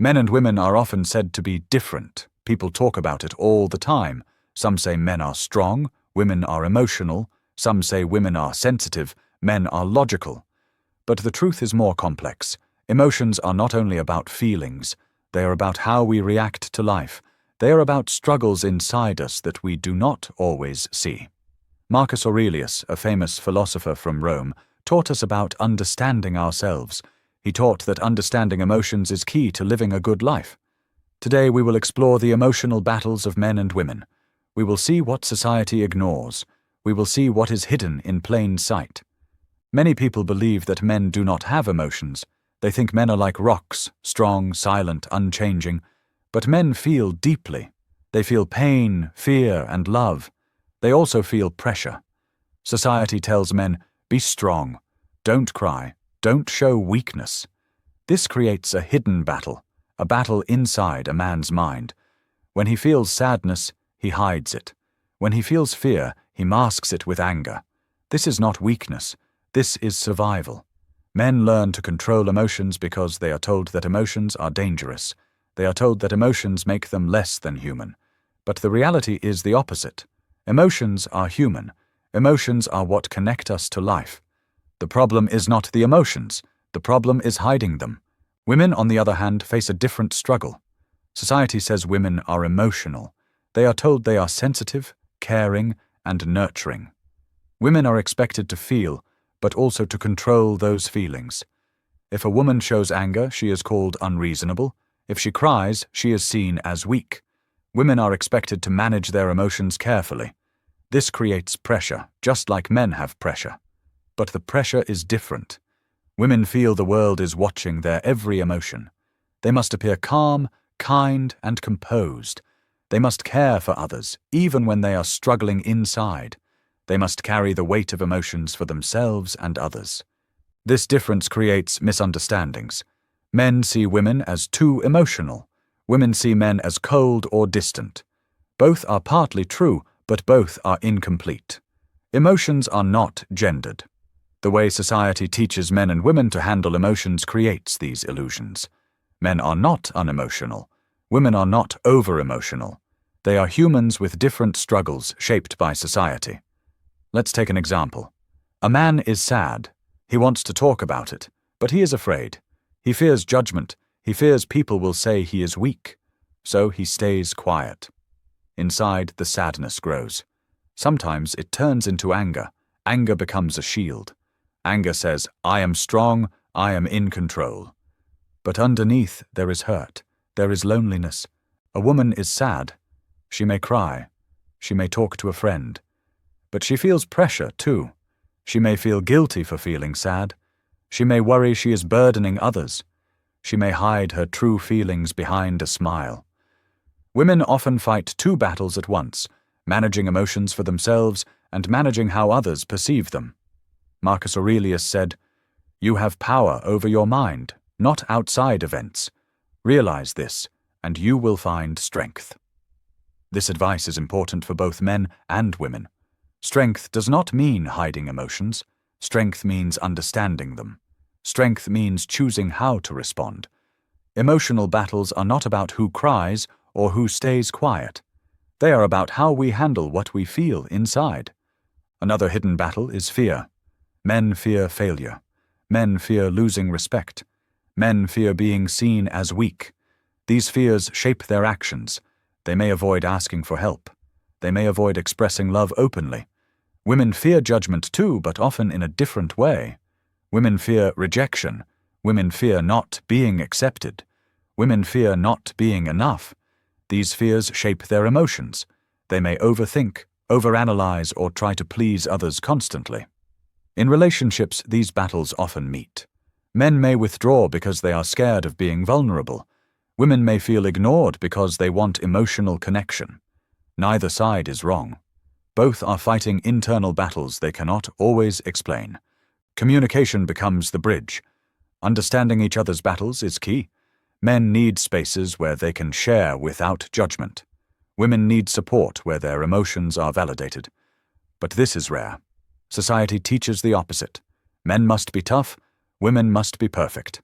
Men and women are often said to be different. People talk about it all the time. Some say men are strong, women are emotional. Some say women are sensitive, men are logical. But the truth is more complex. Emotions are not only about feelings. They are about how we react to life. They are about struggles inside us that we do not always see. Marcus Aurelius, a famous philosopher from Rome, taught us about understanding ourselves. He taught that understanding emotions is key to living a good life. Today we will explore the emotional battles of men and women. We will see what society ignores. We will see what is hidden in plain sight. Many people believe that men do not have emotions. They think men are like rocks, strong, silent, unchanging. But men feel deeply. They feel pain, fear, and love. They also feel pressure. Society tells men, be strong, don't cry, don't show weakness. This creates a hidden battle, a battle inside a man's mind. When he feels sadness, he hides it. When he feels fear, he masks it with anger. This is not weakness. This is survival. Men learn to control emotions because they are told that emotions are dangerous. They are told that emotions make them less than human. But the reality is the opposite. Emotions are human. Emotions are what connect us to life. The problem is not the emotions. The problem is hiding them. Women, on the other hand, face a different struggle. Society says women are emotional. They are told they are sensitive, caring, and nurturing. Women are expected to feel, but also to control those feelings. If a woman shows anger, she is called unreasonable. If she cries, she is seen as weak. Women are expected to manage their emotions carefully. This creates pressure, just like men have pressure. But the pressure is different. Women feel the world is watching their every emotion. They must appear calm, kind, and composed. They must care for others, even when they are struggling inside. They must carry the weight of emotions for themselves and others. This difference creates misunderstandings. Men see women as too emotional. Women see men as cold or distant. Both are partly true, but both are incomplete. Emotions are not gendered. The way society teaches men and women to handle emotions creates these illusions. Men are not unemotional. Women are not over-emotional. They are humans with different struggles shaped by society. Let's take an example. A man is sad. He wants to talk about it, but he is afraid. He fears judgment. He fears people will say he is weak. So he stays quiet. Inside, the sadness grows. Sometimes it turns into anger. Anger becomes a shield. Anger says, I am strong, I am in control. But underneath there is hurt. There is loneliness. A woman is sad. She may cry. She may talk to a friend. But she feels pressure too. She may feel guilty for feeling sad. She may worry she is burdening others. She may hide her true feelings behind a smile. Women often fight two battles at once, managing emotions for themselves and managing how others perceive them. Marcus Aurelius said, "You have power over your mind, not outside events. Realize this, and you will find strength." This advice is important for both men and women. Strength does not mean hiding emotions. Strength means understanding them. Strength means choosing how to respond. Emotional battles are not about who cries or who stays quiet. They are about how we handle what we feel inside. Another hidden battle is fear. Men fear failure. Men fear losing respect. Men fear being seen as weak. These fears shape their actions. They may avoid asking for help. They may avoid expressing love openly. Women fear judgment too, but often in a different way. Women fear rejection. Women fear not being accepted. Women fear not being enough. These fears shape their emotions. They may overthink, overanalyze, or try to please others constantly. In relationships, these battles often meet. Men may withdraw because they are scared of being vulnerable. Women may feel ignored because they want emotional connection. Neither side is wrong. Both are fighting internal battles they cannot always explain. Communication becomes the bridge. Understanding each other's battles is key. Men need spaces where they can share without judgment. Women need support where their emotions are validated. But this is rare. Society teaches the opposite. Men must be tough, women must be perfect.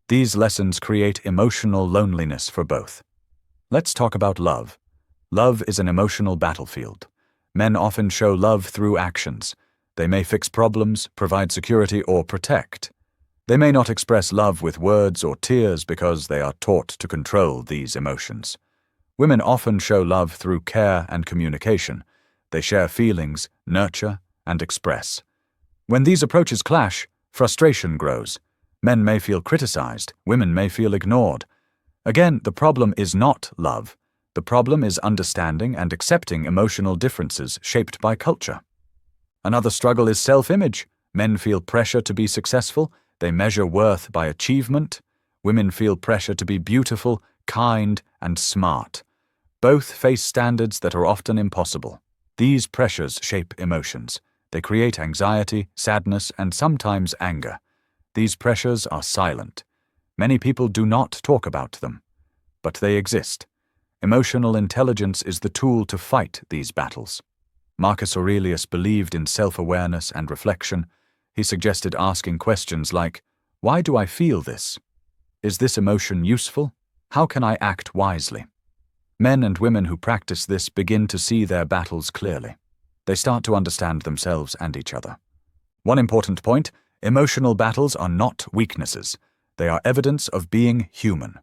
These lessons create emotional loneliness for both. Let's talk about love. Love is an emotional battlefield. Men often show love through actions. They may fix problems, provide security, or protect. They may not express love with words or tears because they are taught to control these emotions. Women often show love through care and communication. They share feelings, nurture, and express. When these approaches clash, frustration grows. Men may feel criticized, women may feel ignored. Again, the problem is not love. The problem is understanding and accepting emotional differences shaped by culture. Another struggle is self-image. Men feel pressure to be successful. They measure worth by achievement. Women feel pressure to be beautiful, kind, and smart. Both face standards that are often impossible. These pressures shape emotions. They create anxiety, sadness, and sometimes anger. These pressures are silent. Many people do not talk about them, but they exist. Emotional intelligence is the tool to fight these battles. Marcus Aurelius believed in self-awareness and reflection. He suggested asking questions like, "Why do I feel this? Is this emotion useful? How can I act wisely?" Men and women who practice this begin to see their battles clearly. They start to understand themselves and each other. One important point: emotional battles are not weaknesses. They are evidence of being human.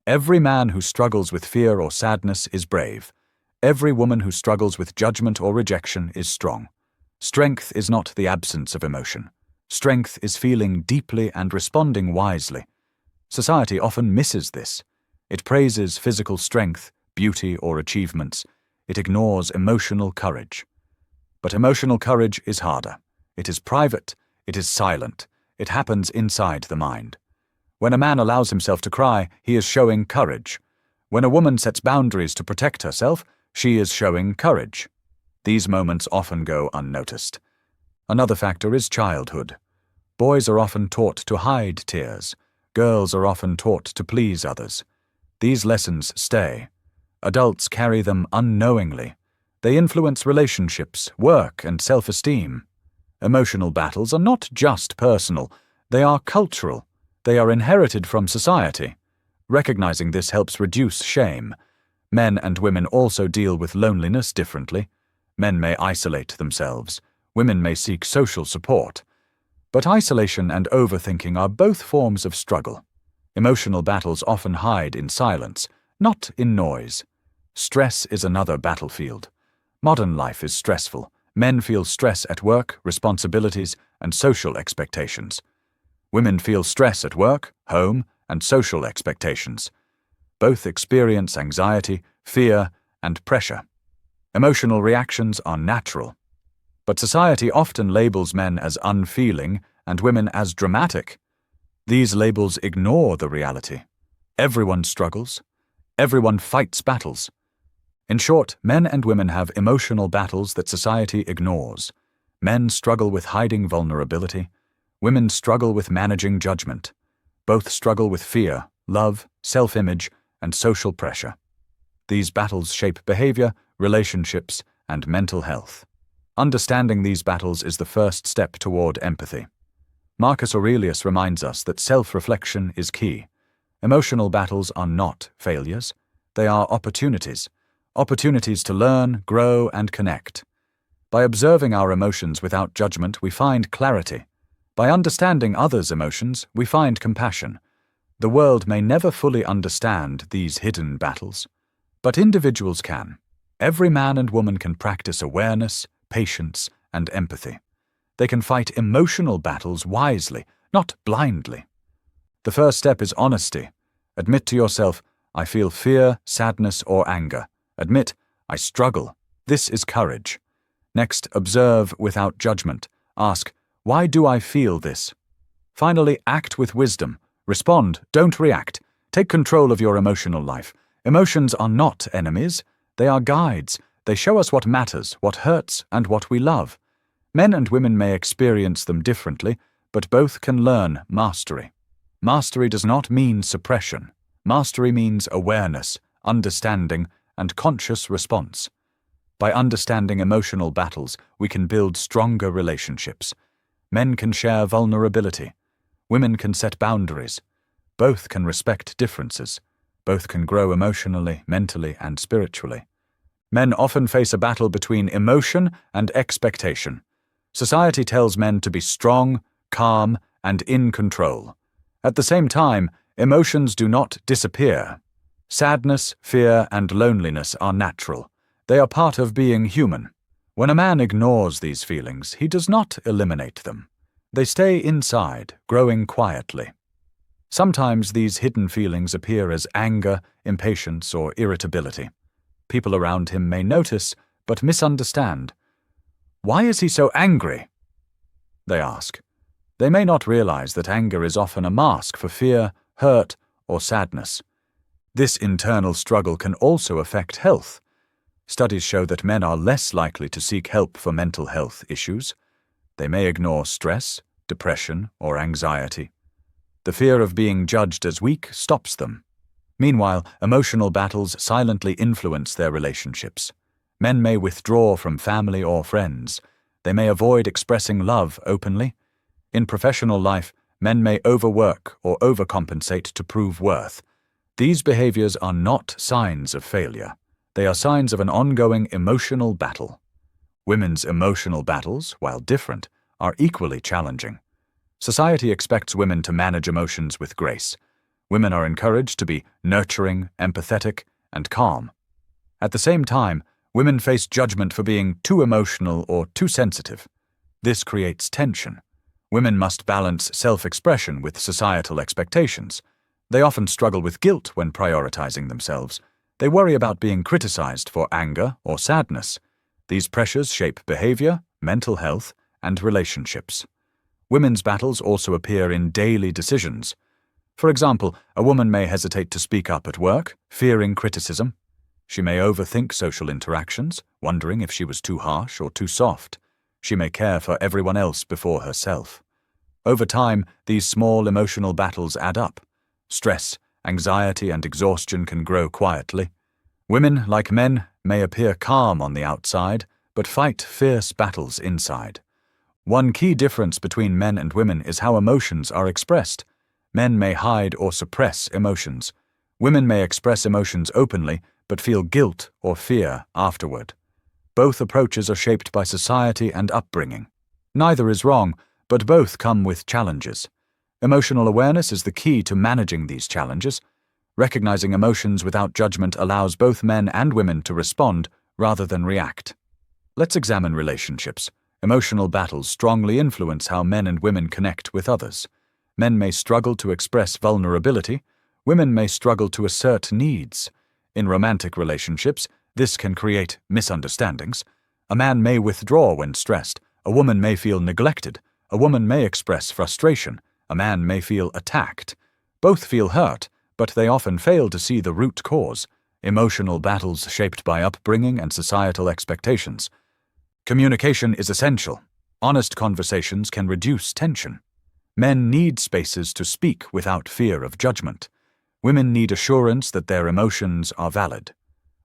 Every man who struggles with fear or sadness is brave. Every woman who struggles with judgment or rejection is strong. Strength is not the absence of emotion. Strength is feeling deeply and responding wisely. Society often misses this. It praises physical strength, beauty, or achievements. It ignores emotional courage. But emotional courage is harder. It is private. It is silent. It happens inside the mind. When a man allows himself to cry, he is showing courage. When a woman sets boundaries to protect herself, she is showing courage. These moments often go unnoticed. Another factor is childhood. Boys are often taught to hide tears. Girls are often taught to please others. These lessons stay. Adults carry them unknowingly. They influence relationships, work, and self-esteem. Emotional battles are not just personal. They are cultural. They are inherited from society. Recognizing this helps reduce shame. Men and women also deal with loneliness differently. Men may isolate themselves. Women may seek social support. But isolation and overthinking are both forms of struggle. Emotional battles often hide in silence, not in noise. Stress is another battlefield. Modern life is stressful. Men feel stress at work, responsibilities, and social expectations. Women feel stress at work, home, and social expectations. Both experience anxiety, fear, and pressure. Emotional reactions are natural. But society often labels men as unfeeling and women as dramatic. These labels ignore the reality. Everyone struggles. Everyone fights battles. In short, men and women have emotional battles that society ignores. Men struggle with hiding vulnerability. Women struggle with managing judgment. Both struggle with fear, love, self-image, and social pressure. These battles shape behavior, relationships, and mental health. Understanding these battles is the first step toward empathy. Marcus Aurelius reminds us that self-reflection is key. Emotional battles are not failures. They are opportunities. Opportunities to learn, grow, and connect. By observing our emotions without judgment, we find clarity. By understanding others' emotions, we find compassion. The world may never fully understand these hidden battles, but individuals can. Every man and woman can practice awareness, patience, and empathy. They can fight emotional battles wisely, not blindly. The first step is honesty. Admit to yourself, "I feel fear, sadness, or anger." Admit, "I struggle." This is courage. Next, observe without judgment. Ask, "Why do I feel this?" Finally, act with wisdom. Respond, don't react. Take control of your emotional life. Emotions are not enemies. They are guides. They show us what matters, what hurts, and what we love. Men and women may experience them differently, but both can learn mastery. Mastery does not mean suppression. Mastery means awareness, understanding, and conscious response. By understanding emotional battles, we can build stronger relationships. Men can share vulnerability. Women can set boundaries. Both can respect differences. Both can grow emotionally, mentally, and spiritually. Men often face a battle between emotion and expectation. Society tells men to be strong, calm, and in control. At the same time, emotions do not disappear. Sadness, fear, and loneliness are natural. They are part of being human. When a man ignores these feelings, he does not eliminate them. They stay inside, growing quietly. Sometimes these hidden feelings appear as anger, impatience, or irritability. People around him may notice, but misunderstand. "Why is he so angry?" they ask. They may not realize that anger is often a mask for fear, hurt, or sadness. This internal struggle can also affect health. Studies show that men are less likely to seek help for mental health issues. They may ignore stress, depression, or anxiety. The fear of being judged as weak stops them. Meanwhile, emotional battles silently influence their relationships. Men may withdraw from family or friends. They may avoid expressing love openly. In professional life, men may overwork or overcompensate to prove worth. These behaviors are not signs of failure. They are signs of an ongoing emotional battle. Women's emotional battles, while different, are equally challenging. Society expects women to manage emotions with grace. Women are encouraged to be nurturing, empathetic, and calm. At the same time, women face judgment for being too emotional or too sensitive. This creates tension. Women must balance self-expression with societal expectations. They often struggle with guilt when prioritizing themselves. They worry about being criticized for anger or sadness. These pressures shape behavior, mental health, and relationships. Women's battles also appear in daily decisions. For example, a woman may hesitate to speak up at work, fearing criticism. She may overthink social interactions, wondering if she was too harsh or too soft. She may care for everyone else before herself. Over time, these small emotional battles add up. Stress, anxiety, and exhaustion can grow quietly. Women, like men, may appear calm on the outside, but fight fierce battles inside. One key difference between men and women is how emotions are expressed. Men may hide or suppress emotions. Women may express emotions openly, but feel guilt or fear afterward. Both approaches are shaped by society and upbringing. Neither is wrong, but both come with challenges. Emotional awareness is the key to managing these challenges. Recognizing emotions without judgment allows both men and women to respond rather than react. Let's examine relationships. Emotional battles strongly influence how men and women connect with others. Men may struggle to express vulnerability. Women may struggle to assert needs. In romantic relationships, this can create misunderstandings. A man may withdraw when stressed. A woman may feel neglected. A woman may express frustration. A man may feel attacked. Both feel hurt, but they often fail to see the root cause. Emotional battles shaped by upbringing and societal expectations. Communication is essential. Honest conversations can reduce tension. Men need spaces to speak without fear of judgment. Women need assurance that their emotions are valid.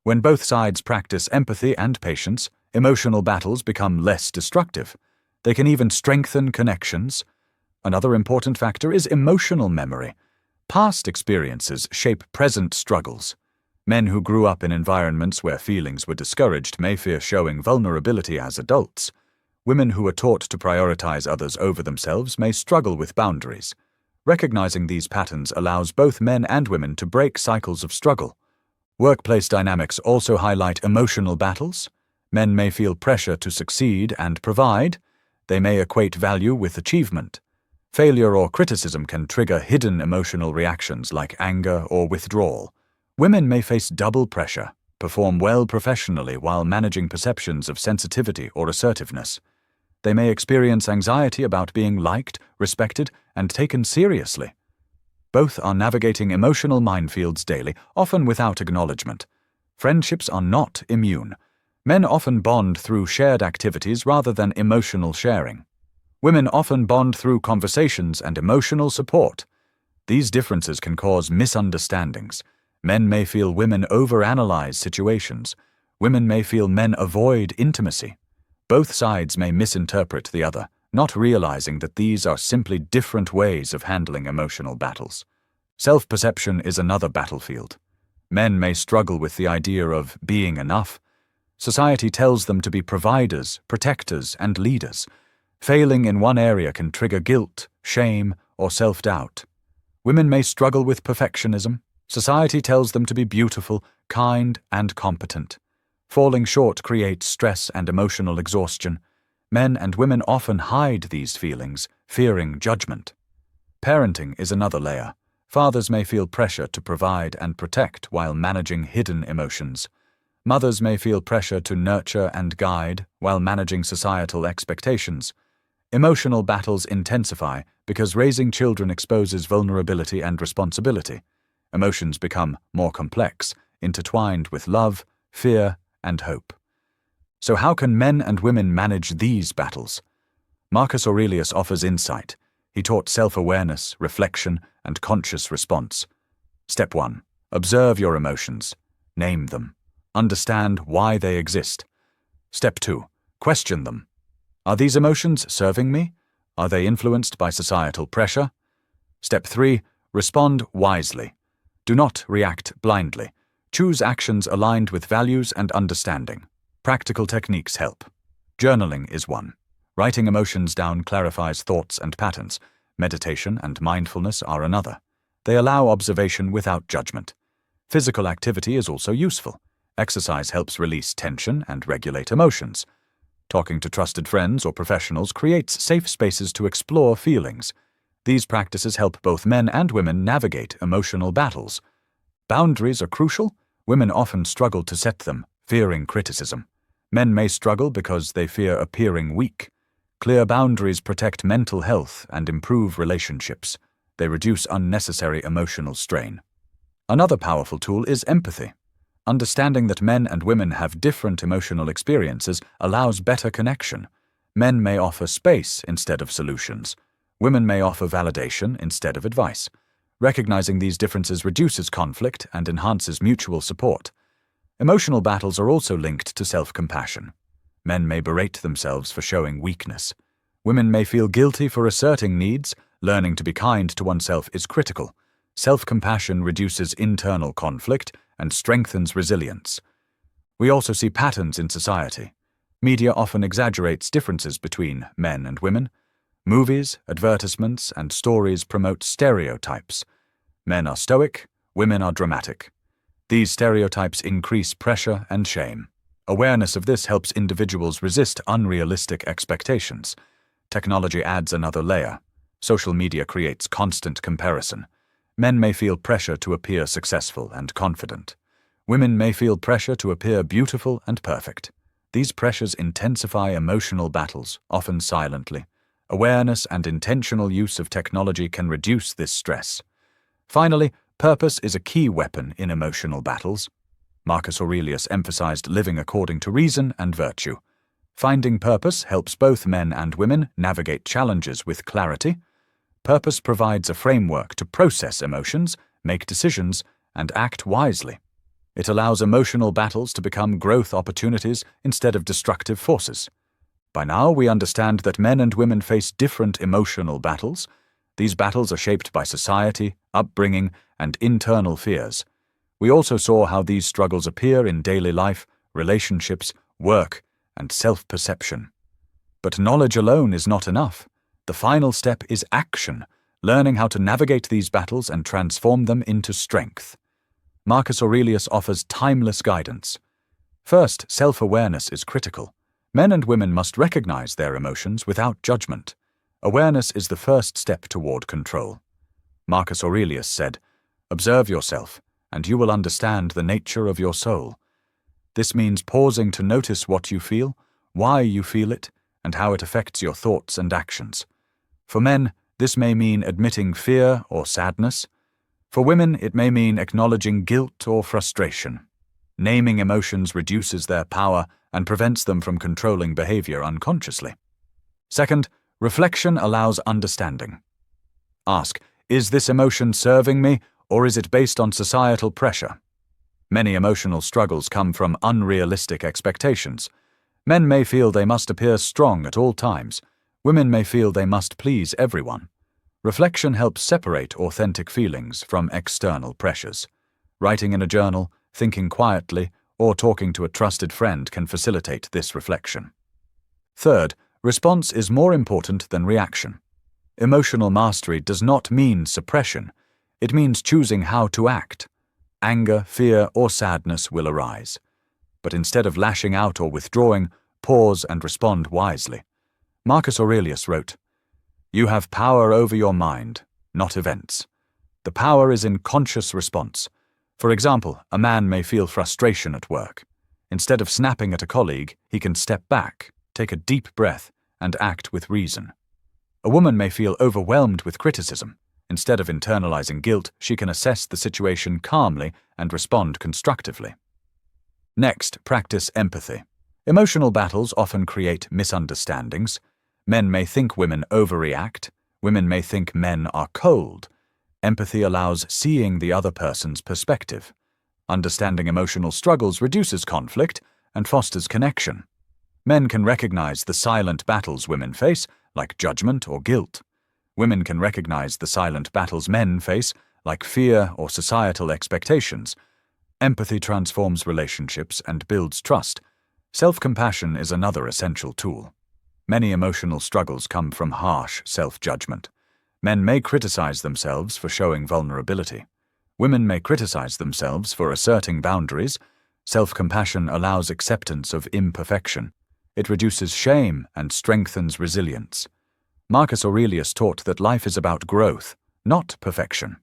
When both sides practice empathy and patience, emotional battles become less destructive. They can even strengthen connections. Another important factor is emotional memory. Past experiences shape present struggles. Men who grew up in environments where feelings were discouraged may fear showing vulnerability as adults. Women who are taught to prioritize others over themselves may struggle with boundaries. Recognizing these patterns allows both men and women to break cycles of struggle. Workplace dynamics also highlight emotional battles. Men may feel pressure to succeed and provide. They may equate value with achievement. Failure or criticism can trigger hidden emotional reactions like anger or withdrawal. Women may face double pressure, perform well professionally while managing perceptions of sensitivity or assertiveness. They may experience anxiety about being liked, respected, and taken seriously. Both are navigating emotional minefields daily, often without acknowledgement. Friendships are not immune. Men often bond through shared activities rather than emotional sharing. Women often bond through conversations and emotional support. These differences can cause misunderstandings. Men may feel women overanalyze situations. Women may feel men avoid intimacy. Both sides may misinterpret the other, not realizing that these are simply different ways of handling emotional battles. Self-perception is another battlefield. Men may struggle with the idea of being enough. Society tells them to be providers, protectors, and leaders. Failing in one area can trigger guilt, shame, or self-doubt. Women may struggle with perfectionism. Society tells them to be beautiful, kind, and competent. Falling short creates stress and emotional exhaustion. Men and women often hide these feelings, fearing judgment. Parenting is another layer. Fathers may feel pressure to provide and protect while managing hidden emotions. Mothers may feel pressure to nurture and guide while managing societal expectations. Emotional battles intensify because raising children exposes vulnerability and responsibility. Emotions become more complex, intertwined with love, fear, and hope. So how can men and women manage these battles? Marcus Aurelius offers insight. He taught self-awareness, reflection, and conscious response. Step 1. Observe your emotions. Name them. Understand why they exist. Step 2. Question them. Are these emotions serving me? Are they influenced by societal pressure? Step 3. Respond wisely. Do not react blindly. Choose actions aligned with values and understanding. Practical techniques help. Journaling is one. Writing emotions down clarifies thoughts and patterns. Meditation and mindfulness are another. They allow observation without judgment. Physical activity is also useful. Exercise helps release tension and regulate emotions. Talking to trusted friends or professionals creates safe spaces to explore feelings. These practices help both men and women navigate emotional battles. Boundaries are crucial. Women often struggle to set them, fearing criticism. Men may struggle because they fear appearing weak. Clear boundaries protect mental health and improve relationships. They reduce unnecessary emotional strain. Another powerful tool is empathy. Understanding that men and women have different emotional experiences allows better connection. Men may offer space instead of solutions. Women may offer validation instead of advice. Recognizing these differences reduces conflict and enhances mutual support. Emotional battles are also linked to self-compassion. Men may berate themselves for showing weakness. Women may feel guilty for asserting needs. Learning to be kind to oneself is critical. Self-compassion reduces internal conflict and strengthens resilience. We also see patterns in society. Media often exaggerates differences between men and women. Movies, advertisements, and stories promote stereotypes. Men are stoic, women are dramatic. These stereotypes increase pressure and shame. Awareness of this helps individuals resist unrealistic expectations. Technology adds another layer. Social media creates constant comparison. Men may feel pressure to appear successful and confident. Women may feel pressure to appear beautiful and perfect. These pressures intensify emotional battles, often silently. Awareness and intentional use of technology can reduce this stress. Finally, purpose is a key weapon in emotional battles. Marcus Aurelius emphasized living according to reason and virtue. Finding purpose helps both men and women navigate challenges with clarity. Purpose provides a framework to process emotions, make decisions, and act wisely. It allows emotional battles to become growth opportunities instead of destructive forces. By now, we understand that men and women face different emotional battles. These battles are shaped by society, upbringing, and internal fears. We also saw how these struggles appear in daily life, relationships, work, and self-perception. But knowledge alone is not enough. The final step is action, learning how to navigate these battles and transform them into strength. Marcus Aurelius offers timeless guidance. First, self-awareness is critical. Men and women must recognize their emotions without judgment. Awareness is the first step toward control. Marcus Aurelius said, "Observe yourself, and you will understand the nature of your soul." This means pausing to notice what you feel, why you feel it, and how it affects your thoughts and actions. For men, this may mean admitting fear or sadness. For women, it may mean acknowledging guilt or frustration. Naming emotions reduces their power and prevents them from controlling behavior unconsciously. Second, reflection allows understanding. Ask, is this emotion serving me, or is it based on societal pressure? Many emotional struggles come from unrealistic expectations. Men may feel they must appear strong at all times. Women may feel they must please everyone. Reflection helps separate authentic feelings from external pressures. Writing in a journal, thinking quietly, or talking to a trusted friend can facilitate this reflection. Third, response is more important than reaction. Emotional mastery does not mean suppression. It means choosing how to act. Anger, fear, or sadness will arise. But instead of lashing out or withdrawing, pause and respond wisely. Marcus Aurelius wrote, "You have power over your mind, not events. The power is in conscious response. For example, a man may feel frustration at work. Instead of snapping at a colleague, he can step back, take a deep breath, and act with reason. A woman may feel overwhelmed with criticism. Instead of internalizing guilt, she can assess the situation calmly and respond constructively." Next, practice empathy. Emotional battles often create misunderstandings. Men may think women overreact. Women may think men are cold. Empathy allows seeing the other person's perspective. Understanding emotional struggles reduces conflict and fosters connection. Men can recognize the silent battles women face, like judgment or guilt. Women can recognize the silent battles men face, like fear or societal expectations. Empathy transforms relationships and builds trust. Self-compassion is another essential tool. Many emotional struggles come from harsh self-judgment. Men may criticize themselves for showing vulnerability. Women may criticize themselves for asserting boundaries. Self-compassion allows acceptance of imperfection. It reduces shame and strengthens resilience. Marcus Aurelius taught that life is about growth, not perfection.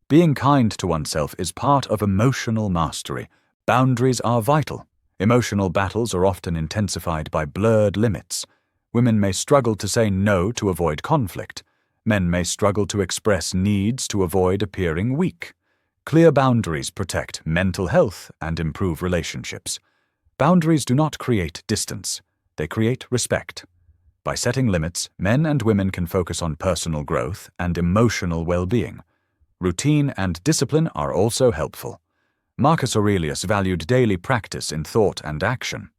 Being kind to oneself is part of emotional mastery. Boundaries are vital. Emotional battles are often intensified by blurred limits. Women may struggle to say no to avoid conflict. Men may struggle to express needs to avoid appearing weak. Clear boundaries protect mental health and improve relationships. Boundaries do not create distance. They create respect. By setting limits, men and women can focus on personal growth and emotional well-being. Routine and discipline are also helpful. Marcus Aurelius valued daily practice in thought and action.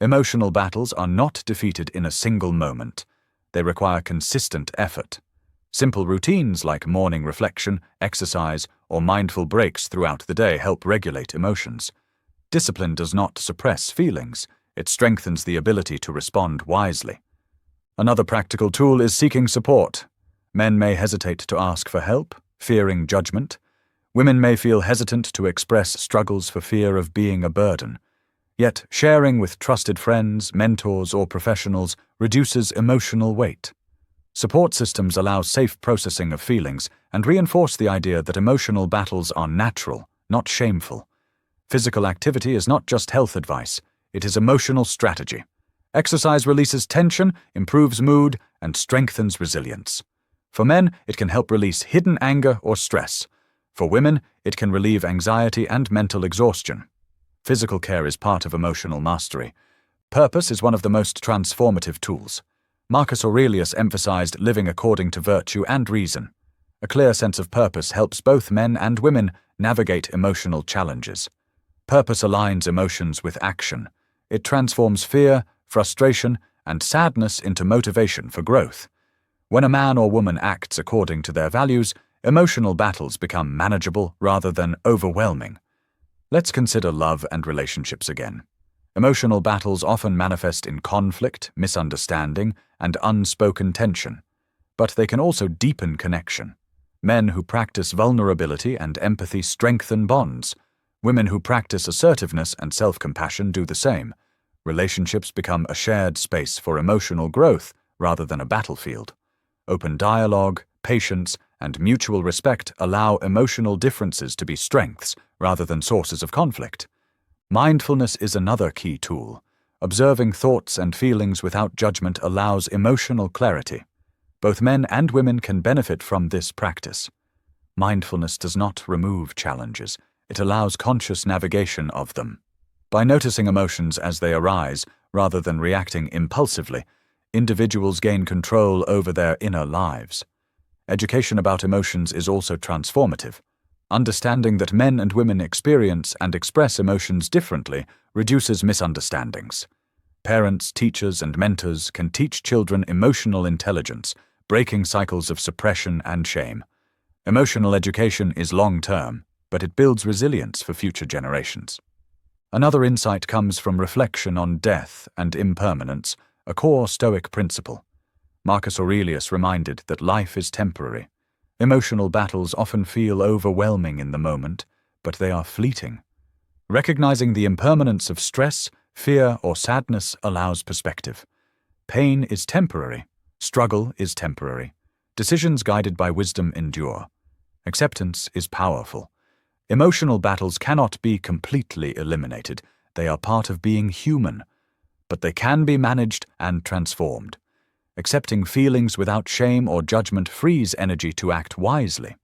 Emotional battles are not defeated in a single moment. They require consistent effort. Simple routines like morning reflection, exercise, or mindful breaks throughout the day help regulate emotions. Discipline does not suppress feelings. It strengthens the ability to respond wisely. Another practical tool is seeking support. Men may hesitate to ask for help, fearing judgment. Women may feel hesitant to express struggles for fear of being a burden. Yet, sharing with trusted friends, mentors, or professionals reduces emotional weight. Support systems allow safe processing of feelings and reinforce the idea that emotional battles are natural, not shameful. Physical activity is not just health advice, it is emotional strategy. Exercise releases tension, improves mood, and strengthens resilience. For men, it can help release hidden anger or stress. For women, it can relieve anxiety and mental exhaustion. Physical care is part of emotional mastery. Purpose is one of the most transformative tools. Marcus Aurelius emphasized living according to virtue and reason. A clear sense of purpose helps both men and women navigate emotional challenges. Purpose aligns emotions with action. It transforms fear, frustration, and sadness into motivation for growth. When a man or woman acts according to their values, emotional battles become manageable rather than overwhelming. Let's consider love and relationships again. Emotional battles often manifest in conflict, misunderstanding, and unspoken tension, but they can also deepen connection. Men who practice vulnerability and empathy strengthen bonds. Women who practice assertiveness and self-compassion do the same. Relationships become a shared space for emotional growth rather than a battlefield. Open dialogue, patience, and mutual respect allow emotional differences to be strengths rather than sources of conflict. Mindfulness is another key tool. Observing thoughts and feelings without judgment allows emotional clarity. Both men and women can benefit from this practice. Mindfulness does not remove challenges. It allows conscious navigation of them. By noticing emotions as they arise, rather than reacting impulsively, individuals gain control over their inner lives. Education about emotions is also transformative. Understanding that men and women experience and express emotions differently reduces misunderstandings. Parents, teachers, and mentors can teach children emotional intelligence, breaking cycles of suppression and shame. Emotional education is long-term, but it builds resilience for future generations. Another insight comes from reflection on death and impermanence, a core Stoic principle. Marcus Aurelius reminded that life is temporary. Emotional battles often feel overwhelming in the moment, but they are fleeting. Recognizing the impermanence of stress, fear, or sadness allows perspective. Pain is temporary. Struggle is temporary. Decisions guided by wisdom endure. Acceptance is powerful. Emotional battles cannot be completely eliminated. They are part of being human, but they can be managed and transformed. Accepting feelings without shame or judgment frees energy to act wisely.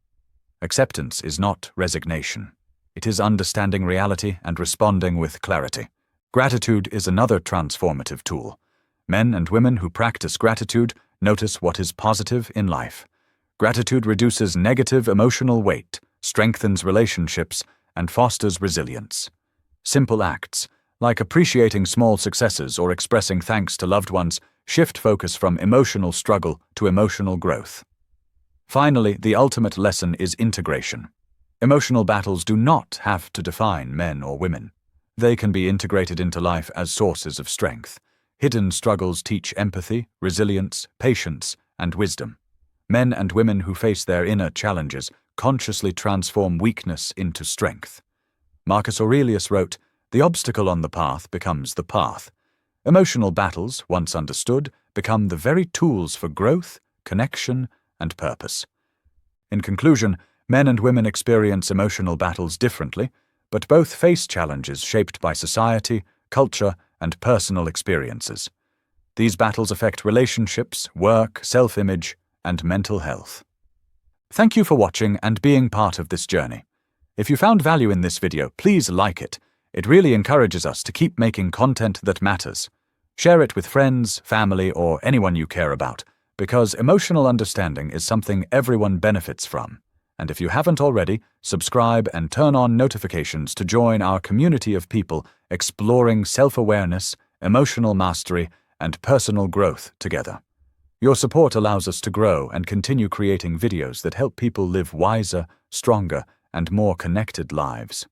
Acceptance is not resignation. It is understanding reality and responding with clarity. Gratitude is another transformative tool. Men and women who practice gratitude notice what is positive in life. Gratitude reduces negative emotional weight, strengthens relationships, and fosters resilience. Simple acts, like appreciating small successes or expressing thanks to loved ones, shift focus from emotional struggle to emotional growth. Finally, the ultimate lesson is integration. Emotional battles do not have to define men or women. They can be integrated into life as sources of strength. Hidden struggles teach empathy, resilience, patience, and wisdom. Men and women who face their inner challenges consciously transform weakness into strength. Marcus Aurelius wrote, "The obstacle on the path becomes the path." Emotional battles, once understood, become the very tools for growth, connection, and purpose. In conclusion, men and women experience emotional battles differently, but both face challenges shaped by society, culture, and personal experiences. These battles affect relationships, work, self-image, and mental health. Thank you for watching and being part of this journey. If you found value in this video, please like it. It really encourages us to keep making content that matters. Share it with friends, family, or anyone you care about, because emotional understanding is something everyone benefits from. And if you haven't already, subscribe and turn on notifications to join our community of people exploring self-awareness, emotional mastery, and personal growth together. Your support allows us to grow and continue creating videos that help people live wiser, stronger, and more connected lives.